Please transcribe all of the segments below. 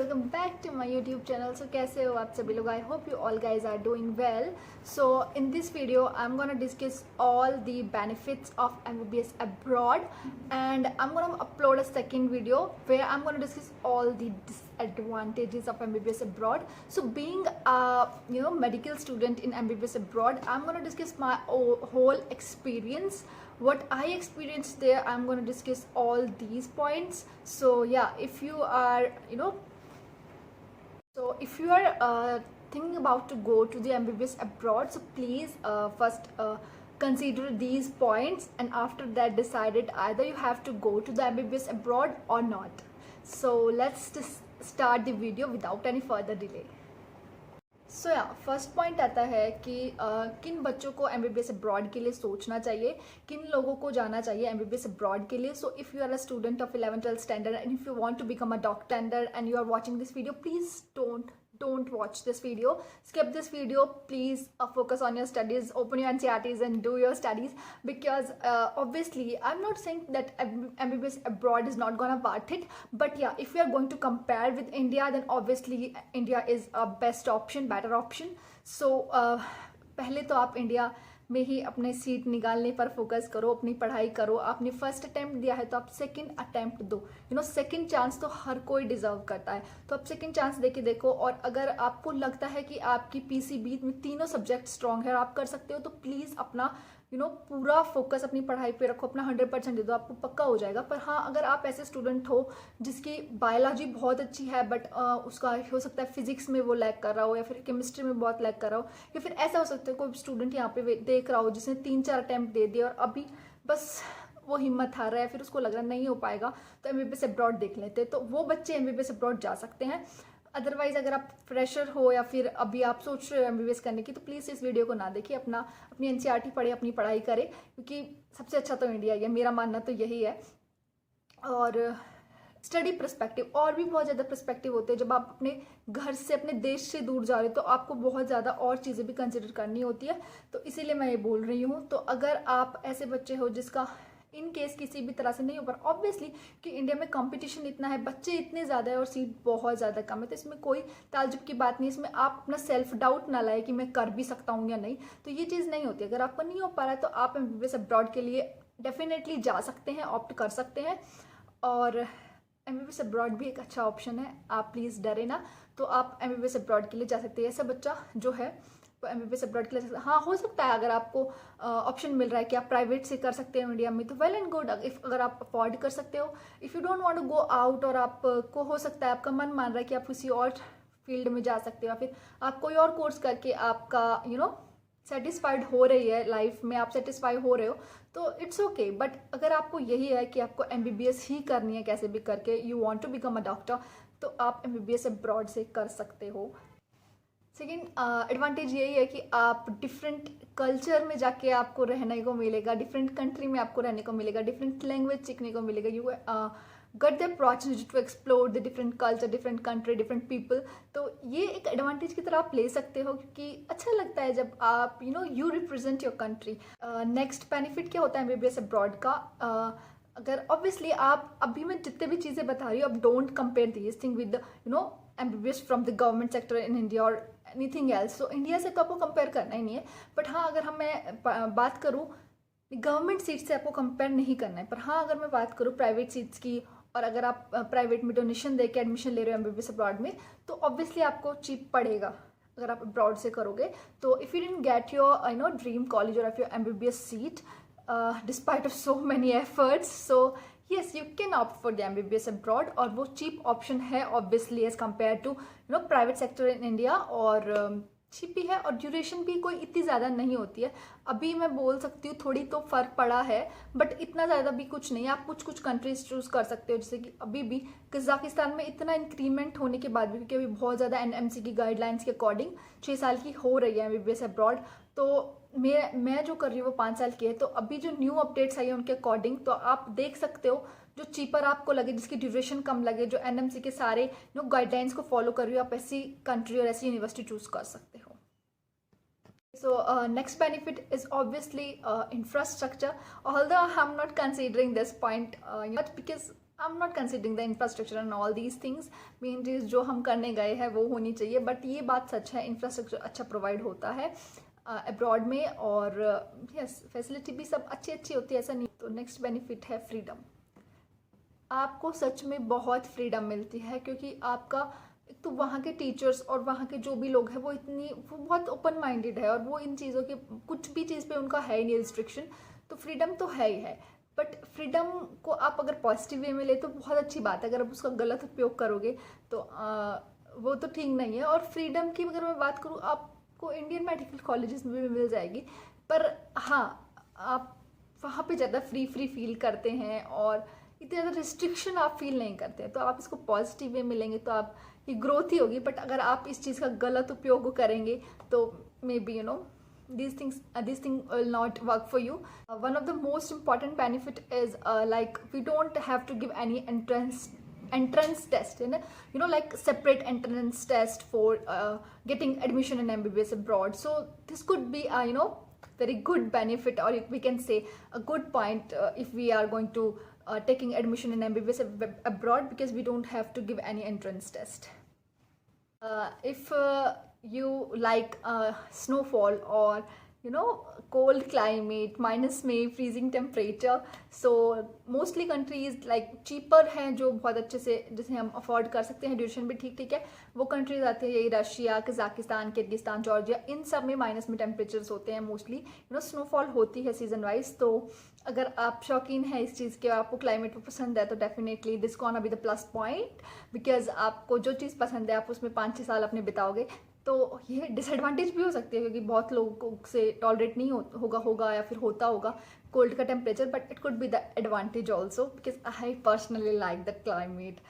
Welcome back to my YouTube channel. So कैसे हो आप सभी लोग? I hope you all guys are doing well. So in this video I am gonna discuss all the benefits of MBBS abroad, and I'm going to upload a second video where I'm going to discuss all the disadvantages of MBBS abroad. So being a medical student in MBBS abroad, I'm going to discuss my whole experience, what I experienced there. I'm going to discuss all these points. So yeah, if you are thinking about to go to the MBBS abroad, so please first consider these points, and after that decide it either you have to go to the MBBS abroad or not. So let's just start the video without any further delay. सो या first point आता है कि किन बच्चों को MBBS abroad के लिए सोचना चाहिए, किन लोगों को जाना चाहिए MBBS अब्रॉड के लिए. So if you are a student of 11th-12th standard and if you want to become a doctor and you are watching this video, please don't watch this video, skip this video, please focus on your studies, open your NCERTs and do your studies, because obviously I'm not saying that MBBS abroad is not gonna worth it, but yeah, if we are going to compare with India, then obviously India is a best option, better option. So पहले तो आप India में ही अपने seat निकालने पर focus करो, अपनी पढ़ाई करो. आपने फर्स्ट अटैम्प्ट दिया है तो आप सेकंड अटैम्प्ट दो. सेकंड चांस तो हर कोई डिजर्व करता है, तो आप सेकंड चांस देके देखो. और अगर आपको लगता है कि आपकी PCB में तीनों सब्जेक्ट स्ट्रांग है और आप कर सकते हो, तो प्लीज़ अपना पूरा फोकस अपनी पढ़ाई पे रखो, अपना 100% दे दो, आपको पक्का हो जाएगा. पर हाँ, अगर आप ऐसे स्टूडेंट हो जिसकी बायोलॉजी बहुत अच्छी है बट उसका हो सकता है फिजिक्स में वो लैग कर रहा हो, या फिर केमिस्ट्री में बहुत लैग कर रहा हो, या फिर ऐसा हो सकता है कोई स्टूडेंट यहाँ पे देख रहा हो जिसने 3-4 अटैम्प्ट दे दिए और अभी बस वो हिम्मत हार रहा है, फिर उसको लग रहा नहीं हो पाएगा, तो MBBS अब्रॉड देख लेते हैं. तो वो बच्चे MBBS अब्रॉड जा सकते हैं. अदरवाइज अगर आप फ्रेशर हो या फिर अभी आप सोच रहे हो MBBS करने की, तो प्लीज़ इस वीडियो को ना देखिए, अपनी NCERT पढ़े, अपनी पढ़ाई करें, क्योंकि सबसे अच्छा तो इंडिया ही है. मेरा मानना तो यही है. और स्टडी पर्सपेक्टिव, और भी बहुत ज़्यादा पर्सपेक्टिव होते हैं. जब आप अपने घर से, अपने देश से दूर जा रहे हो, तो आपको बहुत ज़्यादा और चीज़ें भी कंसिडर करनी होती है. तो इसीलिए मैं ये बोल रही हूँ. तो अगर आप ऐसे बच्चे हो जिसका इन केस किसी भी तरह से नहीं हो पा रहा, ऑब्वियसली कि इंडिया में कंपटीशन इतना है, बच्चे इतने ज़्यादा है और सीट बहुत ज़्यादा कम है, तो इसमें कोई ताज्जुब की बात नहीं. इसमें आप अपना सेल्फ डाउट ना लाए कि मैं कर भी सकता हूँ या नहीं, तो ये चीज़ नहीं होती. अगर आपको नहीं हो पा रहा है तो आप MBBS अब्रॉड के लिए डेफिनेटली जा सकते हैं, ऑप्ट कर सकते हैं. और MBBS अब्रॉड भी एक अच्छा ऑप्शन है, आप प्लीज़ डरे ना. तो आप MBBS अब्रॉड के लिए जा सकते हैं. ऐसा बच्चा जो है वो MBBS अब्रॉड के लिए, हाँ हो सकता है अगर आपको ऑप्शन मिल रहा है कि आप प्राइवेट से कर सकते हो इंडिया में, तो वेल एंड गुड. अगर आप अफोर्ड कर सकते हो, if you don't want to go out, और आपको हो सकता है आपका मन मान रहा है कि आप किसी और फील्ड में जा सकते हो, या फिर आप कोई और कोर्स करके आपका सेटिस्फाइड हो रही है लाइफ में, आप सेटिस्फाई हो रहे हो, तो इट्स ओके. बट अगर आपको यही है कि आपको MBBS ही करनी है कैसे भी करके, you want to become a doctor, तो आप MBBS अब्रॉड से कर सकते हो. सेकेंड एडवांटेज यही है कि आप डिफरेंट कल्चर में जाके आपको रहने को मिलेगा, डिफरेंट कंट्री में आपको रहने को मिलेगा, डिफरेंट लैंग्वेज सीखने को मिलेगा. You get the opportunity to explore the different culture, different country, different people. तो ये एक एडवांटेज की तरह आप ले सकते हो, क्योंकि अच्छा लगता है जब आप you represent your country. Next benefit क्या होता है MBBS अब्रॉड का? अगर ऑब्वियसली आप अभी मैं जितने भी चीज़ें बता रही हूँ, आप don't compare this thing with MBBS from the government sector in India और एनीथिंग एल्स. तो इंडिया से तो आपको कंपेयर करना ही नहीं है. बट हाँ, अगर मैं बात करूँ गवर्नमेंट सीट से, आपको कंपेयर नहीं करना है. पर हाँ, अगर मैं बात करूँ प्राइवेट सीट्स की, और अगर आप प्राइवेट में डोनेशन दे के एडमिशन ले रहे हो MBBS अब्रॉड में, तो ऑब्वियसली आपको चीप पड़ेगा अगर आप अब्रॉड से करोगे. तो if you didn't get your dream college और your MBBS seat despite of so many efforts, so yes, you can opt for the MBBS abroad, और वो cheap option है obviously as compared to private sector in India. और cheap भी है, और duration भी कोई इतनी ज़्यादा नहीं होती है. अभी मैं बोल सकती हूँ थोड़ी तो फ़र्क पड़ा है, बट इतना ज़्यादा भी कुछ नहीं है. आप कुछ कंट्रीज चूज़ कर सकते हो, जैसे कि अभी भी कज़ाकिस्तान में इतना इंक्रीमेंट होने के बाद भी, क्योंकि अभी बहुत ज़्यादा NMC की गाइडलाइंस के अकॉर्डिंग 6 साल की हो रही है MBBS अब्रॉड. तो मैं जो कर रही हूँ वो 5 साल की है. तो अभी जो न्यू अपडेट्स आई है उनके अकॉर्डिंग, तो आप देख सकते हो जो चीपर आपको लगे, जिसकी ड्यूरेशन कम लगे, जो NMC के सारे गाइडलाइंस को फॉलो कर रही हो, आप ऐसी कंट्री और ऐसी यूनिवर्सिटी चूज कर सकते हो. So next benefit is obviously infrastructure. Although I'm not considering this point, because I am not considering the infrastructure and all these things, मेन चीज़ जो हम करने गए हैं वो होनी चाहिए, बट ये बात सच है इंफ्रास्ट्रक्चर अच्छा प्रोवाइड होता है अब्रॉड में, और यस फैसिलिटी भी सब अच्छी अच्छी होती है, ऐसा नहीं। तो नेक्स्ट बेनिफिट है फ्रीडम। आपको सच में बहुत फ्रीडम मिलती है, क्योंकि आपका एक तो वहाँ के टीचर्स और वहाँ के जो भी लोग हैं वो बहुत ओपन माइंडेड है, और वो इन चीज़ों के कुछ भी चीज़ पे उनका है ही नहीं रिस्ट्रिक्शन, तो फ्रीडम तो है ही है। बट फ्रीडम को आप अगर पॉजिटिव वे में ले तो बहुत अच्छी बात है, अगर आप उसका गलत उपयोग करोगे तो वो तो ठीक नहीं है। और फ्रीडम की अगर मैं बात करूँ, आपको इंडियन मेडिकल कॉलेजेस में भी मिल जाएगी, पर हाँ आप वहाँ पे ज़्यादा फ्री फील करते हैं और इतने ज़्यादा रिस्ट्रिक्शन आप फील नहीं करते हैं, तो आप इसको पॉजिटिव वे मिलेंगे तो आप की ग्रोथ ही होगी। बट अगर आप इस चीज़ का गलत उपयोग करेंगे तो may be these thing will not work for you. One of the most important benefit is like we don't have to give any entrance test, like separate entrance test for getting admission in MBBS abroad. So this could be very good benefit, or we can say a good point if we are going to taking admission in MBBS abroad, because we don't have to give any entrance test. If you like snowfall or cold climate, minus में freezing temperature, so mostly countries like cheaper हैं जो बहुत अच्छे से जिसे हम afford कर सकते हैं, ड्यूरेशन भी ठीक है, वो कंट्रीज आती है, यही रशिया, कजाकिस्तान, किर्गिस्तान, जॉर्जिया, इन सब में माइनस में टेम्परेचर्स होते हैं मोस्टली, स्नोफॉल होती है सीजन वाइज। तो अगर आप शौकीन है इस चीज़ के, आपको क्लाइमेट पसंद है, तो definitely this gonna be the plus point, because आपको जो चीज़ पसंद है आप उसमें 5-6 साल अपने बिताओगे। तो ये डिसएडवांटेज भी हो सकती है, क्योंकि बहुत लोगों से टॉलरेट नहीं होगा या फिर होता होगा कोल्ड का temperature, but it could be the advantage also, because I personally like the climate.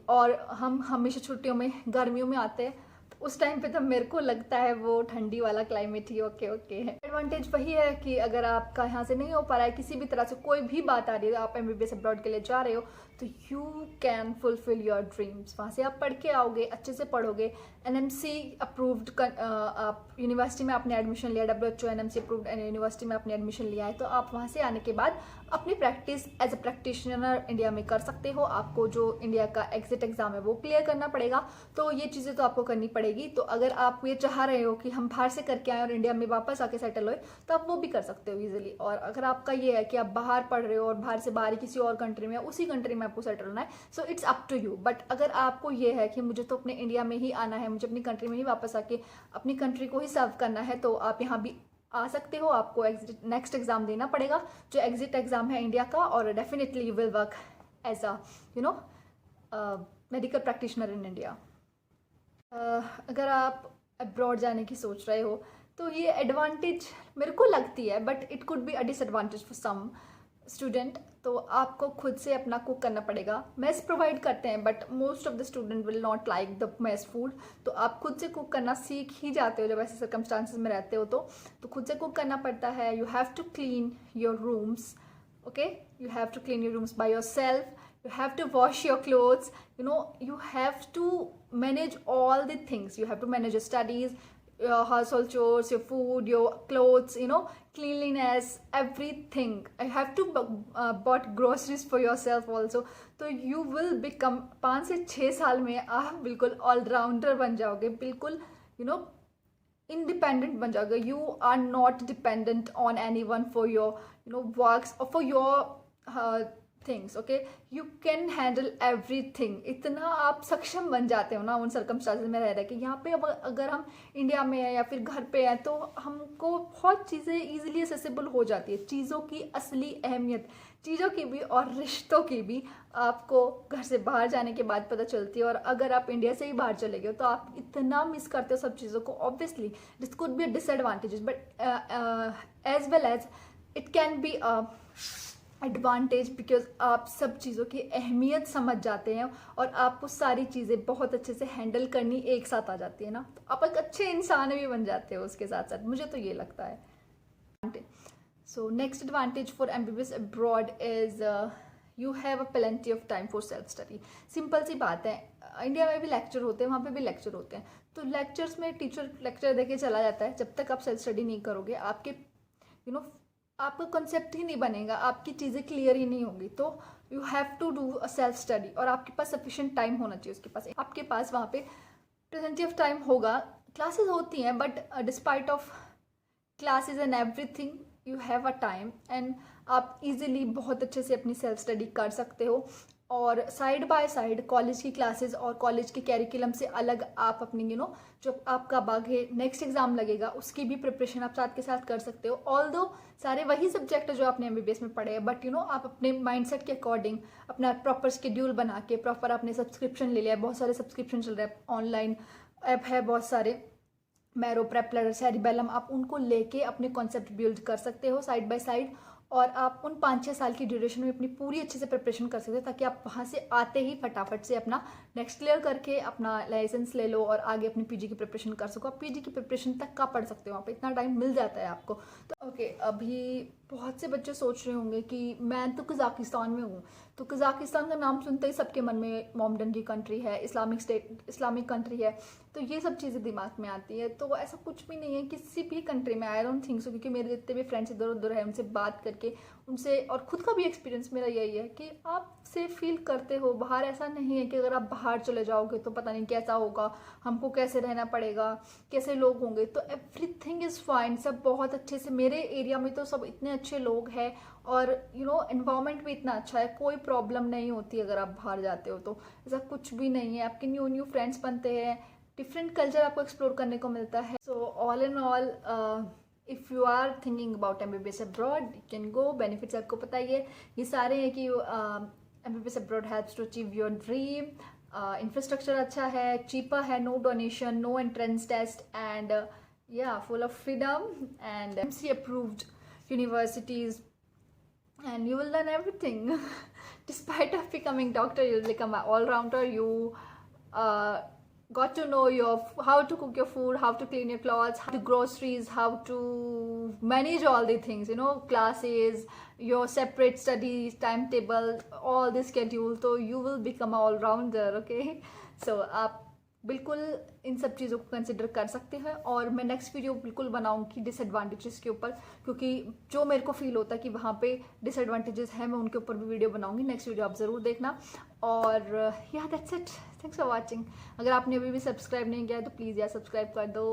और हम हमेशा छुट्टियों में गर्मियों में आते हैं, तो उस टाइम पे तो मेरे को लगता है वो ठंडी वाला क्लाइमेट ही ओके है। एडवांटेज वही है कि अगर आपका यहाँ से नहीं हो पा रहा है, किसी भी तरह से कोई भी बात आ रही है, आप MBBS अब्रॉड के लिए जा रहे हो, तो you can fulfil your dreams. वहाँ से आप पढ़ के आओगे, अच्छे से पढ़ोगे, NMC अप्रूव्ड आप यूनिवर्सिटी में आपने एडमिशन लिया, WHO NMC अप्रूव्ड यूनिवर्सिटी में आपने एडमिशन लिया है, तो आप वहाँ से आने के बाद अपनी practice as a practitioner India में कर सकते हो। आपको जो इंडिया का एग्जिट एग्जाम है वो क्लियर करना पड़ेगा, तो ये चीज़ें तो आपको करनी पड़ेगी। तो अगर आप ये चाह रहे हो कि हम बाहर से करके आए और इंडिया में वापस आके सेटल होए, तो आप वो भी कर सकते हो ईजिली। और अगर आपका ये है कि आप बाहर पढ़ रहे हो और बाहर से बाहर किसी और कंट्री में, उसी कंट्री में आपको सेटल होना है, so it's up to you. But अगर आपको ये है कि मुझे तो अपने इंडिया में ही आना है, मुझे अपनी कंट्री में ही वापस आके अपनी कंट्री को ही सर्व करना है, तो आप यहाँ भी आ सकते हो। आपको नेक्स्ट एग्जाम देना पड़ेगा, जो एग्जिट एग्जाम है इंडिया का, और definitely you will work as a medical practitioner in India. अगर आप अब्रॉड जाने की सोच रहे हो, तो ये एडवांटेज मेरे को लगती है, but it could be a disadvantage for some student. तो आपको खुद से अपना कुक करना पड़ेगा। मेस प्रोवाइड करते हैं, but most of the student will not like the mess food, तो आप खुद से कुक करना सीख ही जाते हो जब ऐसे सर्कमस्टांसिस में रहते हो। तो खुद से कुक करना पड़ता है। You have to clean your rooms, okay, you have to clean your rooms by yourself, you have to wash your clothes, you have to manage all the things. You have to manage your studies, your household chores, your food, your clothes, cleanliness, everything. I have to bought groceries for yourself also. तो you will become 5 से 6 साल में आप बिल्कुल allrounder बन जाओगे, बिल्कुल independent बन जाओगे। You are not dependent on anyone for your works और for your things, okay, you can handle everything. इतना आप सक्षम बन जाते हो ना उन सर्कमस्टांसेस में रह रहे कि यहाँ पे अब अगर हम इंडिया में हैं या फिर घर पे हैं, तो हमको बहुत चीज़ें ईजिली एक्सेसिबल हो जाती है। चीज़ों की असली अहमियत, चीज़ों की भी और रिश्तों की भी आपको घर से बाहर जाने के बाद पता चलती है। और अगर आप इंडिया से ही बाहर चले गए तो आप इतना मिस करते हो सब चीज़ों को। Obviously this could be a disadvantages, but as well as it can be a advantage, because आप सब चीज़ों की अहमियत समझ जाते हैं और आपको सारी चीज़ें बहुत अच्छे से हैंडल करनी एक साथ आ जाती है ना, तो आप एक अच्छे इंसान भी बन जाते हो उसके साथ साथ। मुझे तो ये लगता है। So next advantage for MBBS abroad is you have a plenty of time for self study. Simple सी बात है, इंडिया में भी लेक्चर होते हैं, वहाँ पे भी लेक्चर होते हैं, तो लेक्चर्स में टीचर लेक्चर देके चला जाता है। जब तक आप सेल्फ स्टडी नहीं करोगे, आपके आपका कॉन्सेप्ट ही नहीं बनेगा, आपकी चीज़ें क्लियर ही नहीं होंगी। तो you have to do a self study, और आपके पास सफिशिएंट टाइम होना चाहिए उसके पास, आपके पास वहाँ पे प्लेंटी ऑफ टाइम होगा। क्लासेस होती हैं but despite of classes and everything you have a time, and आप इजीली बहुत अच्छे से अपनी सेल्फ स्टडी कर सकते हो। और साइड बाय साइड कॉलेज की क्लासेस और कॉलेज के कैरिकुलम से अलग आप अपनी जो आपका बाग है नेक्स्ट एग्जाम लगेगा उसकी भी प्रिपरेशन आप साथ के साथ कर सकते हो। ऑल्दो सारे वही सब्जेक्ट जो आपने एमबीबीएस में पढ़े हैं, बट आप अपने माइंडसेट के अकॉर्डिंग अपना प्रॉपर शेड्यूल बना के प्रॉपर आपने सब्सक्रिप्शन ले लिया है। बहुत सारे सब्सक्रिप्शन चल रहे हैं, ऑनलाइन ऐप है बहुत सारे, मैरो, प्रेपलर, सेरिबेलम, आप उनको लेके अपने कॉन्सेप्ट बिल्ड कर सकते हो साइड बाय साइड, और आप उन 5-6 साल की ड्यूरेशन में अपनी पूरी अच्छे से प्रिपरेशन कर सकते हो, ताकि आप वहाँ से आते ही फटाफट से अपना नेक्स्ट क्लियर करके अपना लाइसेंस ले लो और आगे अपनी पीजी की प्रिपरेशन कर सको। आप पीजी की प्रिपरेशन तक का पढ़ सकते हो, वहाँ पे इतना टाइम मिल जाता है आपको। तो ओके, अभी बहुत से बच्चे सोच रहे होंगे कि मैं तो कज़ाकिस्तान में हूँ, तो कज़ाकिस्तान का नाम सुनते ही सबके मन में मोमडन की कंट्री है, इस्लामिक स्टेट, इस्लामिक कंट्री है, तो ये सब चीज़ें दिमाग में आती है। तो ऐसा कुछ भी नहीं है किसी भी कंट्री में, आई डोंट थिंक सो, क्योंकि मेरे जितने भी फ्रेंड्स इधर उधर हैं उनसे बात करके उनसे, और खुद का भी एक्सपीरियंस मेरा यही है कि आप सेफ फील करते हो बाहर। ऐसा नहीं है कि अगर आप बाहर चले जाओगे तो पता नहीं कैसा होगा, हमको कैसे रहना पड़ेगा, कैसे लोग होंगे, तो एवरीथिंग इज़ फाइन, सब बहुत अच्छे से, मेरे एरिया में तो सब इतने अच्छे लोग हैं, और एनवायरनमेंट भी इतना अच्छा है, कोई प्रॉब्लम नहीं होती अगर आप बाहर जाते हो तो। ऐसा कुछ भी नहीं है, आपके न्यू फ्रेंड्स बनते हैं, डिफरेंट कल्चर आपको एक्सप्लोर करने को मिलता है। So all in all, if you are thinking about MBBS abroad, you can go. Benefits आपको पता ही है, ये सारे हैं कि MBBS abroad helps to achieve your dream, infrastructure अच्छा है, चीपर है, no donation, no entrance test, and yeah, full of freedom, and MC approved universities, and you will learn everything. Despite of becoming doctor, you'll become an all-rounder. You got to know how to cook your food, how to clean your clothes, how to groceries, how to manage all the things, classes, your separate studies timetable, all the schedule. So you will become an all-rounder. Okay, so आप बिल्कुल इन सब चीज़ों को consider कर सकते हैं, और मैं नेक्स्ट वीडियो बिल्कुल बनाऊंगी डिसएडवांटेजेस के ऊपर, क्योंकि जो मेरे को फील होता है कि वहाँ पे डिसएडवांटेजेस हैं, मैं उनके ऊपर भी वीडियो बनाऊंगी। नेक्स्ट वीडियो आप ज़रूर देखना, और या that's it, thanks for watching. अगर आपने अभी भी सब्सक्राइब नहीं किया है तो प्लीज़ यार सब्सक्राइब कर दो।